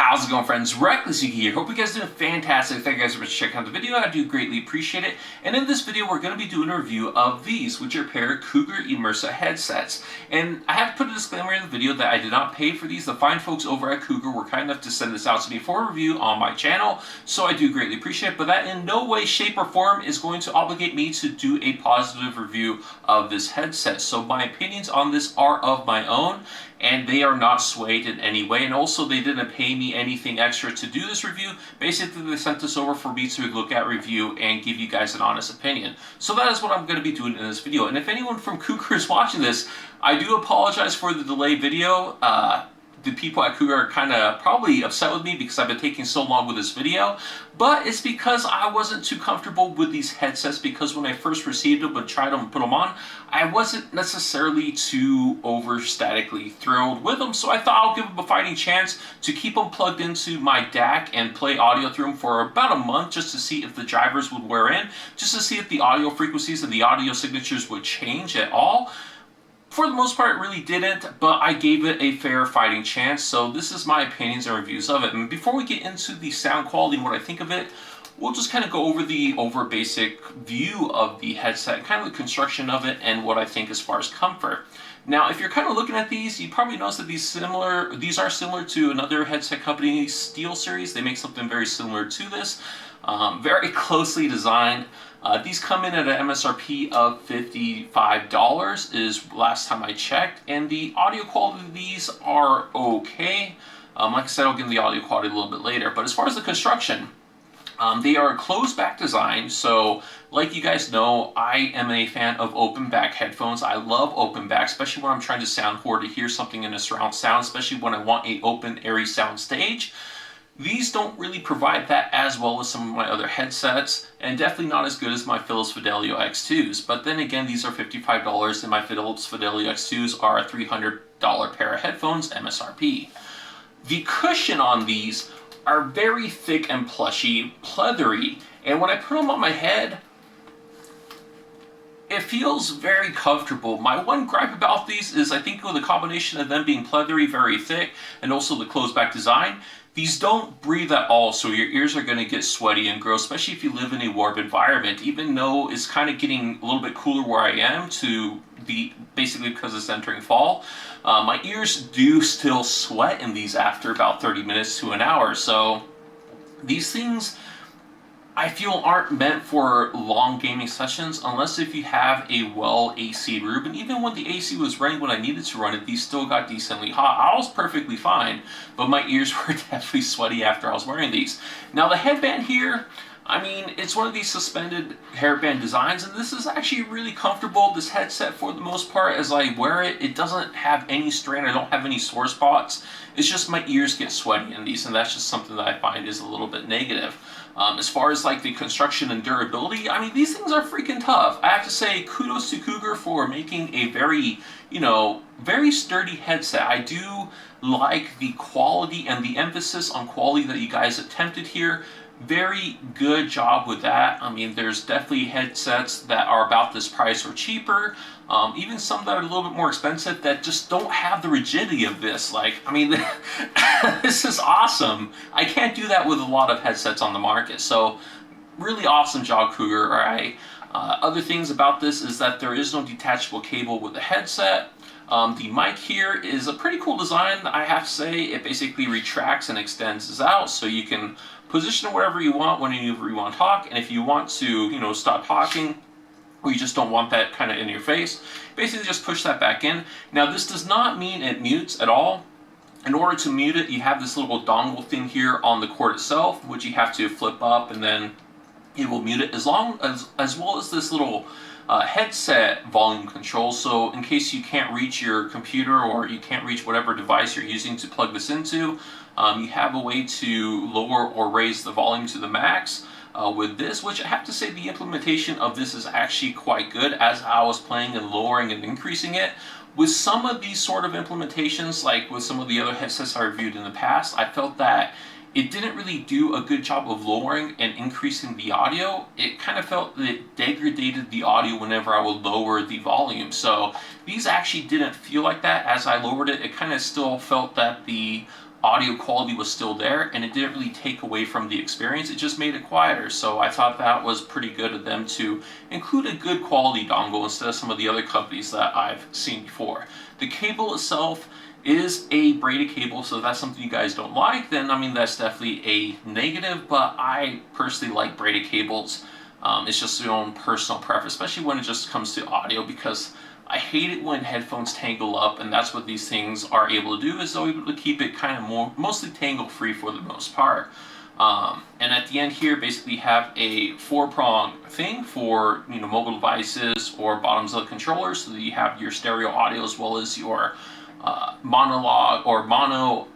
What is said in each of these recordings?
How's it going, friends? Reckless Yuki here. Hope you guys are doing fantastic. Thank you guys so much for checking out the video. I do greatly appreciate it. And in this video, we're going to be doing a review of these, which are a pair of Cougar Immersa headsets. And I have to put a disclaimer in the video that I did not pay for these. The fine folks over at Cougar were kind enough to send this out to me for a review on my channel, so I do greatly appreciate it. But that in no way, shape, or form is going to obligate me to do a positive review of this headset. So my opinions on this are of my own, and they are not swayed in any way. And also, they didn't pay me anything extra to do this review. Basically, they sent this over for me to look at, review, and give you guys an honest opinion. So that is what I'm going to be doing in this video. And if anyone from Cougar is watching this, I do apologize for the delayed video. The people at Cougar are kind of probably upset with me because I've been taking so long with this video, but it's because I wasn't too comfortable with these headsets, because when I first received them and tried them and put them on, I wasn't necessarily too over-statically thrilled with them, so I thought I'll give them a fighting chance to keep them plugged into my DAC and play audio through them for about a month, just to see if the drivers would wear in, just to see if the audio frequencies and the audio signatures would change at all. For the most part, it really didn't, but I gave it a fair fighting chance, so this is my opinions and reviews of it. And before we get into the sound quality and what I think of it, we'll just kind of go over the basic view of the headset, kind of the construction of it, and what I think as far as comfort. Now, if you're kind of looking at these, you probably notice that these are similar to another headset company, SteelSeries. They make something very similar to this, very closely designed. These come in at an MSRP of $55 is last time I checked, and the audio quality of these are okay. Like I said, I'll get into the audio quality a little bit later, but as far as the construction, they are closed back design. So like you guys know, I am a fan of open back headphones. I love open back, especially when I'm trying to sound or to hear something in a surround sound, especially when I want a open, airy sound stage. These don't really provide that as well as some of my other headsets, and definitely not as good as my Philips Fidelio X2s. But then again, these are $55, and my Philips Fidelio X2s are a $300 pair of headphones, MSRP. The cushion on these are very thick and plushy, pleathery, and when I put them on my head, it feels very comfortable. My one gripe about these is I think with the combination of them being pleathery, very thick, and also the closed back design, these don't breathe at all, so your ears are going to get sweaty and gross, especially if you live in a warm environment. Even though it's kind of getting a little bit cooler where I am, to be basically because it's entering fall, my ears do still sweat in these after about 30 minutes to an hour. So these things, I feel, aren't meant for long gaming sessions unless if you have a well AC room. And even when the AC was running when I needed to run it, these still got decently hot. I was perfectly fine, but my ears were definitely sweaty after I was wearing these. Now the headband here, I mean, it's one of these suspended hairband designs, and this is actually really comfortable. This headset, for the most part, as I wear it, it doesn't have any strain. I don't have any sore spots. It's just my ears get sweaty in these, and that's just something that I find is a little bit negative. As far as like the construction and durability, I mean, these things are freaking tough. I have to say kudos to Cougar for making a very, very sturdy headset. I do like the quality and the emphasis on quality that you guys attempted here. Very good job with that. I mean, there's definitely headsets that are about this price or cheaper, even some that are a little bit more expensive that just don't have the rigidity of this. Like, I mean, this is awesome. I can't do that with a lot of headsets on the market. So really awesome job, Cougar. All right. Other things about this is that there is no detachable cable with the headset. The mic here is a pretty cool design, I have to say. It basically retracts and extends this out, so you can position it wherever you want, whenever you want to talk. And if you want to, stop talking, or you just don't want that kind of in your face, basically just push that back in. Now, this does not mean it mutes at all. In order to mute it, you have this little dongle thing here on the cord itself, which you have to flip up, and then it will mute it, as well as this little headset volume control. So in case you can't reach your computer or you can't reach whatever device you're using to plug this into, you have a way to lower or raise the volume to the max with this, which I have to say the implementation of this is actually quite good. As I was playing and lowering and increasing it, with some of these sort of implementations, like with some of the other headsets I reviewed in the past, I felt that it didn't really do a good job of lowering and increasing the audio. It kind of felt that it degraded the audio whenever I would lower the volume. So these actually didn't feel like that. As I lowered it, it kind of still felt that the audio quality was still there, and it didn't really take away from the experience. It just made it quieter. So I thought that was pretty good of them to include a good quality dongle instead of some of the other companies that I've seen before. The cable itself is a braided cable, so if that's something you guys don't like, then I mean that's definitely a negative, but I personally like braided cables. It's just your own personal preference, especially when it just comes to audio, because I hate it when headphones tangle up, and that's what these things are able to do, is they're able to keep it kind of mostly tangle free for the most part. And at the end here, basically have a 4-prong thing for mobile devices or bottoms of the controller, so that you have your stereo audio as well as your monologue or mono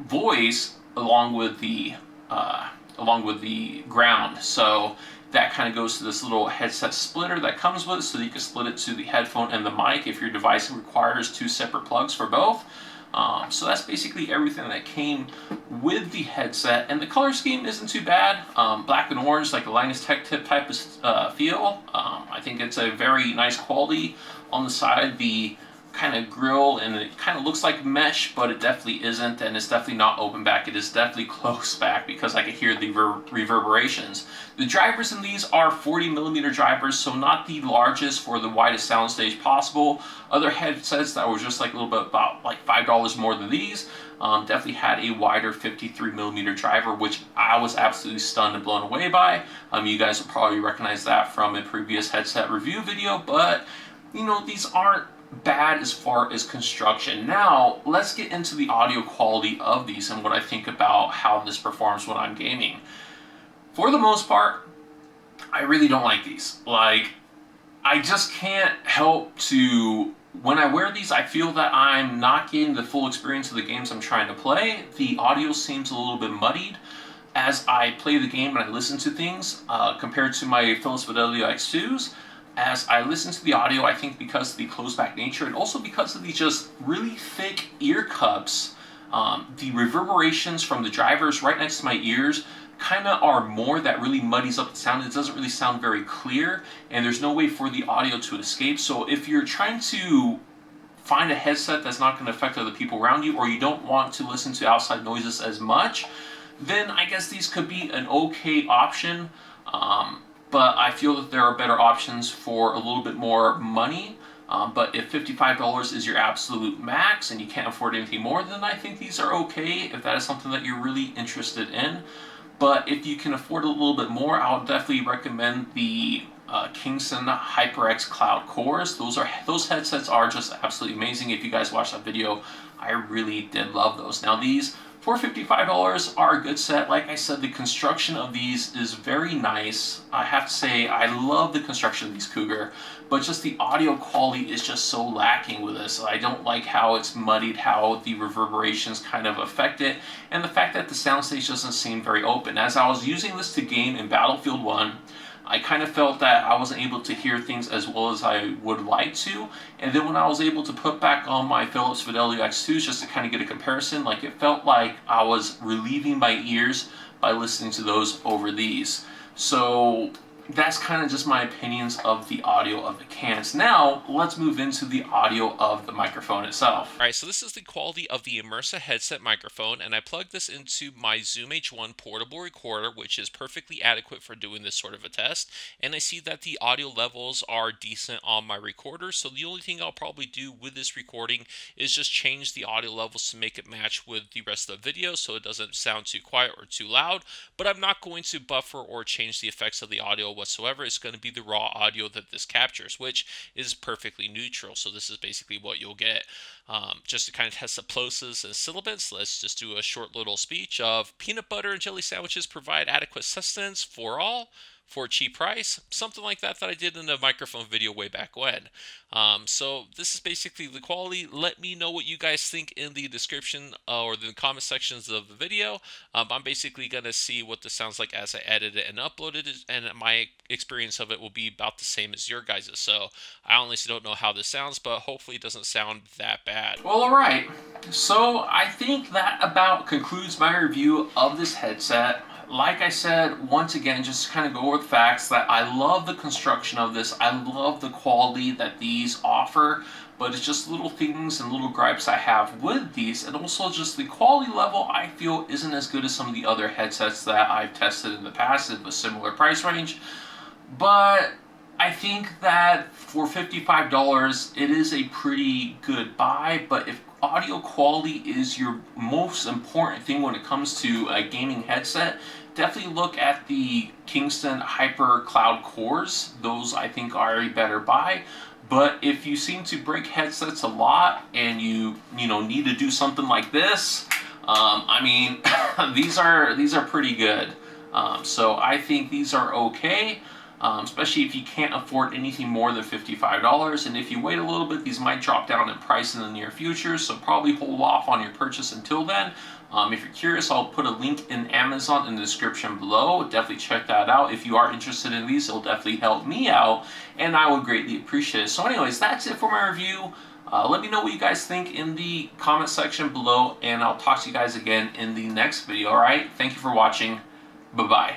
voice along with the ground. So that kind of goes to this little headset splitter that comes with it, so that you can split it to the headphone and the mic if your device requires 2 separate plugs for both. So that's basically everything that came with the headset, and the color scheme isn't too bad. Black and orange, like a Linus Tech Tip type of feel. I think it's a very nice quality. On the side, the kind of grill, and it kind of looks like mesh, but it definitely isn't, and it's definitely not open back. It is definitely close back, because I can hear the reverberations. The drivers in these are 40mm drivers, so not the largest for the widest soundstage possible. Other headsets that were just like a little bit about like $5 more than these definitely had a wider 53mm driver, which I was absolutely stunned and blown away by. You guys will probably recognize that from a previous headset review video, but these aren't bad as far as construction. Now let's get into the audio quality of these and what I think about how this performs when I'm gaming. For the most part, I really don't like these. Like, I just can't help to, when I wear these, I feel that I'm not getting the full experience of the games I'm trying to play. The audio seems a little bit muddied as I play the game and I listen to things compared to my Philips Fidelio X2s. As I listen to the audio, I think because of the closed back nature, and also because of the just really thick ear cups, the reverberations from the drivers right next to my ears kind of are more that really muddies up the sound. It doesn't really sound very clear, and there's no way for the audio to escape. So if you're trying to find a headset that's not going to affect other people around you, or you don't want to listen to outside noises as much, then I guess these could be an okay option. But I feel that there are better options for a little bit more money. But if $55 is your absolute max and you can't afford anything more, then I think these are okay if that is something that you're really interested in. But if you can afford a little bit more, I would definitely recommend the Kingston HyperX Cloud Cores. Those headsets are just absolutely amazing. If you guys watched that video, I really did love those. Now these, for $55, are a good set. Like I said, the construction of these is very nice. I have to say, I love the construction of these Cougar, but just the audio quality is just so lacking with this. I don't like how it's muddied, how the reverberations kind of affect it, and the fact that the soundstage doesn't seem very open. As I was using this to game in Battlefield 1, I kind of felt that I wasn't able to hear things as well as I would like to, and then when I was able to put back on my Philips Fidelio X2s just to kind of get a comparison, like it felt like I was relieving my ears by listening to those over these. So that's kind of just my opinions of the audio of the cans. Now, let's move into the audio of the microphone itself. Alright, so this is the quality of the Immersa headset microphone, and I plugged this into my Zoom H1 portable recorder, which is perfectly adequate for doing this sort of a test, and I see that the audio levels are decent on my recorder, so the only thing I'll probably do with this recording is just change the audio levels to make it match with the rest of the video so it doesn't sound too quiet or too loud, but I'm not going to buffer or change the effects of the audio whatsoever. It's going to be the raw audio that this captures, which is perfectly neutral. So this is basically what you'll get. Just to kind of test the plosives and sibilants, let's just do a short little speech of peanut butter and jelly sandwiches provide adequate sustenance for all for a cheap price, something like that I did in a microphone video way back when. So this is basically the quality. Let me know what you guys think in the description or the comment sections of the video. I'm basically going to see what this sounds like as I edit it and upload it, and my experience of it will be about the same as your guys's. So I honestly don't know how this sounds, but hopefully it doesn't sound that bad. Well, alright. So I think that about concludes my review of this headset. Like I said, once again, just to kind of go over the facts that I love the construction of this. I love the quality that these offer. but it's just little things and little gripes I have with these, and also just the quality level I feel isn't as good as some of the other headsets that I've tested in the past at a similar price range. But I think that for $55, it is a pretty good buy. But if audio quality is your most important thing when it comes to a gaming headset, definitely look at the Kingston Hyper Cloud Cores. Those I think are a better buy. But if you seem to break headsets a lot and you need to do something like this, I mean, these are pretty good. So I think these are okay. Especially if you can't afford anything more than $55. And if you wait a little bit, these might drop down in price in the near future, so probably hold off on your purchase until then. If you're curious, I'll put a link in Amazon in the description below. Definitely check that out. If you are interested in these, it'll definitely help me out, and I would greatly appreciate it. So anyways, that's it for my review. Let me know what you guys think in the comment section below, and I'll talk to you guys again in the next video, alright? Thank you for watching. Bye-bye.